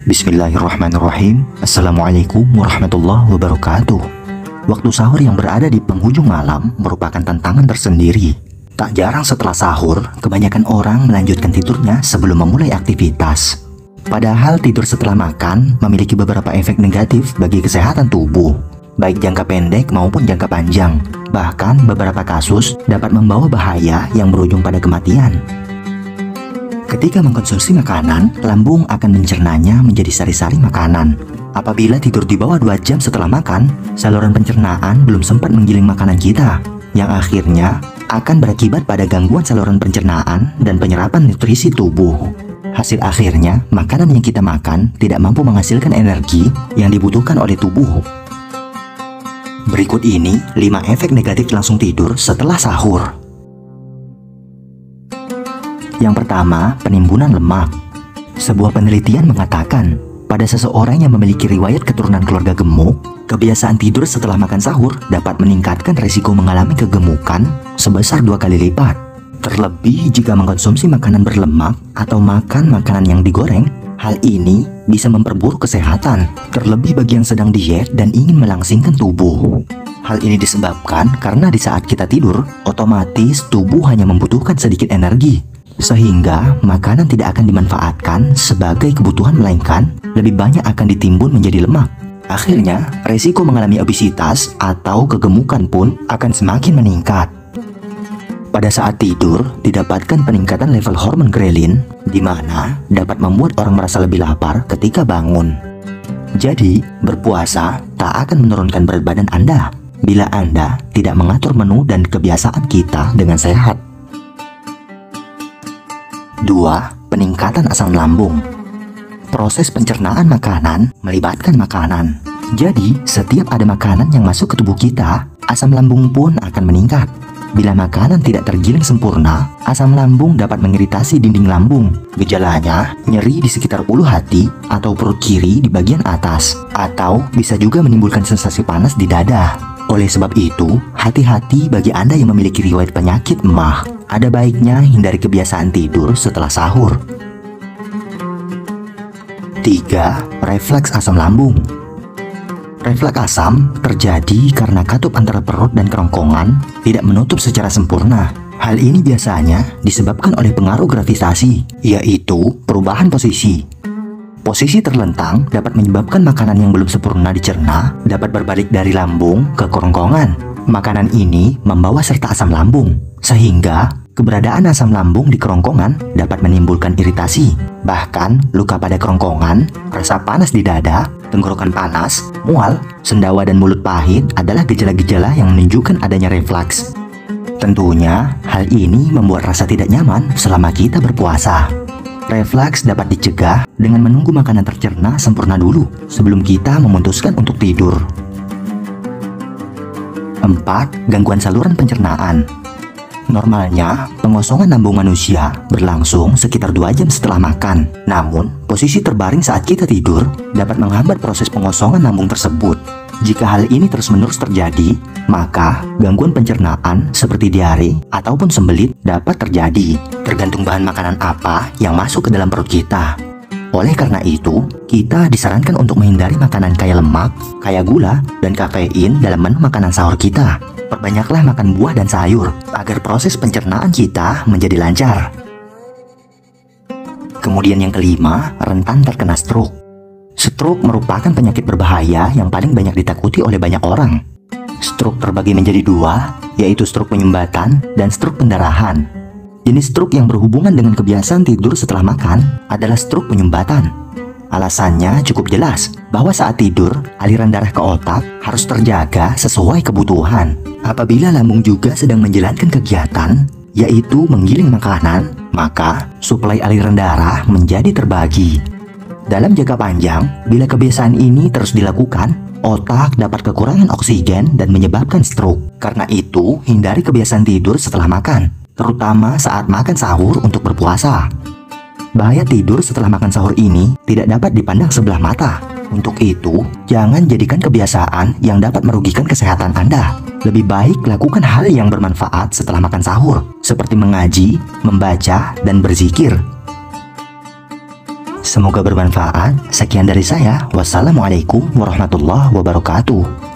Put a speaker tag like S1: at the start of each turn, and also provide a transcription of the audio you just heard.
S1: Bismillahirrahmanirrahim. Assalamualaikum warahmatullahi wabarakatuh. Waktu sahur yang berada di penghujung malam merupakan tantangan tersendiri. Tak jarang setelah sahur, kebanyakan orang melanjutkan tidurnya sebelum memulai aktivitas. Padahal tidur setelah makan memiliki beberapa efek negatif bagi kesehatan tubuh, baik jangka pendek maupun jangka panjang. Bahkan beberapa kasus dapat membawa bahaya yang berujung pada kematian. Ketika mengkonsumsi makanan, lambung akan mencernanya menjadi sari-sari makanan. Apabila tidur di bawah 2 jam setelah makan, saluran pencernaan belum sempat menggiling makanan kita, yang akhirnya akan berakibat pada gangguan saluran pencernaan dan penyerapan nutrisi tubuh. Hasil akhirnya, makanan yang kita makan tidak mampu menghasilkan energi yang dibutuhkan oleh tubuh. Berikut ini 5 efek negatif langsung tidur setelah sahur. Yang pertama, penimbunan lemak. Sebuah penelitian mengatakan, pada seseorang yang memiliki riwayat keturunan keluarga gemuk, kebiasaan tidur setelah makan sahur dapat meningkatkan risiko mengalami kegemukan sebesar 2 kali lipat. Terlebih jika mengkonsumsi makanan berlemak atau makan makanan yang digoreng, hal ini bisa memperburuk kesehatan, terlebih bagi yang sedang diet dan ingin melangsingkan tubuh. Hal ini disebabkan karena di saat kita tidur, otomatis tubuh hanya membutuhkan sedikit energi, sehingga makanan tidak akan dimanfaatkan sebagai kebutuhan, melainkan lebih banyak akan ditimbun menjadi lemak. Akhirnya, resiko mengalami obesitas atau kegemukan pun akan semakin meningkat. Pada saat tidur, didapatkan peningkatan level hormon grelin, di mana dapat membuat orang merasa lebih lapar ketika bangun. Jadi, berpuasa tak akan menurunkan berat badan Anda bila Anda tidak mengatur menu dan kebiasaan kita dengan sehat. 2. Peningkatan asam lambung. Proses pencernaan makanan melibatkan makanan. Jadi, setiap ada makanan yang masuk ke tubuh kita, asam lambung pun akan meningkat. Bila makanan tidak tergiling sempurna, asam lambung dapat mengiritasi dinding lambung. Gejalanya, nyeri di sekitar ulu hati atau perut kiri di bagian atas, atau bisa juga menimbulkan sensasi panas di dada. Oleh sebab itu, hati-hati bagi Anda yang memiliki riwayat penyakit emah. Ada baiknya hindari kebiasaan tidur setelah sahur. 3. Refleks asam lambung. Refleks asam terjadi karena katup antara perut dan kerongkongan tidak menutup secara sempurna. Hal ini biasanya disebabkan oleh pengaruh gravitasi, yaitu perubahan posisi. Posisi terlentang dapat menyebabkan makanan yang belum sempurna dicerna dapat berbalik dari lambung ke kerongkongan. Makanan ini membawa serta asam lambung, sehingga keberadaan asam lambung di kerongkongan dapat menimbulkan iritasi, bahkan luka pada kerongkongan, rasa panas di dada, tenggorokan panas, mual, sendawa dan mulut pahit adalah gejala-gejala yang menunjukkan adanya refleks. Tentunya, hal ini membuat rasa tidak nyaman selama kita berpuasa. Refleks dapat dicegah dengan menunggu makanan tercerna sempurna dulu sebelum kita memutuskan untuk tidur. 4. Gangguan saluran pencernaan. Normalnya, pengosongan lambung manusia berlangsung sekitar 2 jam setelah makan. Namun, posisi terbaring saat kita tidur dapat menghambat proses pengosongan lambung tersebut. Jika hal ini terus-menerus terjadi, maka gangguan pencernaan seperti diare ataupun sembelit dapat terjadi, tergantung bahan makanan apa yang masuk ke dalam perut kita. Oleh karena itu, kita disarankan untuk menghindari makanan kaya lemak, kaya gula, dan kafein dalam menu makanan sahur kita. Perbanyaklah makan buah dan sayur agar proses pencernaan kita menjadi lancar. Kemudian yang kelima, rentan terkena stroke. Stroke merupakan penyakit berbahaya yang paling banyak ditakuti oleh banyak orang. Stroke terbagi menjadi 2, yaitu stroke penyumbatan dan stroke pendarahan. Jenis stroke yang berhubungan dengan kebiasaan tidur setelah makan adalah stroke penyumbatan. Alasannya cukup jelas, bahwa saat tidur, aliran darah ke otak harus terjaga sesuai kebutuhan. Apabila lambung juga sedang menjalankan kegiatan, yaitu menggiling makanan, maka suplai aliran darah menjadi terbagi. Dalam jangka panjang, bila kebiasaan ini terus dilakukan, otak dapat kekurangan oksigen dan menyebabkan stroke. Karena itu, hindari kebiasaan tidur setelah makan, terutama saat makan sahur untuk berpuasa. Bahaya tidur setelah makan sahur ini tidak dapat dipandang sebelah mata. Untuk itu, jangan jadikan kebiasaan yang dapat merugikan kesehatan Anda. Lebih baik lakukan hal yang bermanfaat setelah makan sahur, seperti mengaji, membaca, dan berzikir. Semoga bermanfaat. Sekian dari saya. Wassalamualaikum warahmatullahi wabarakatuh.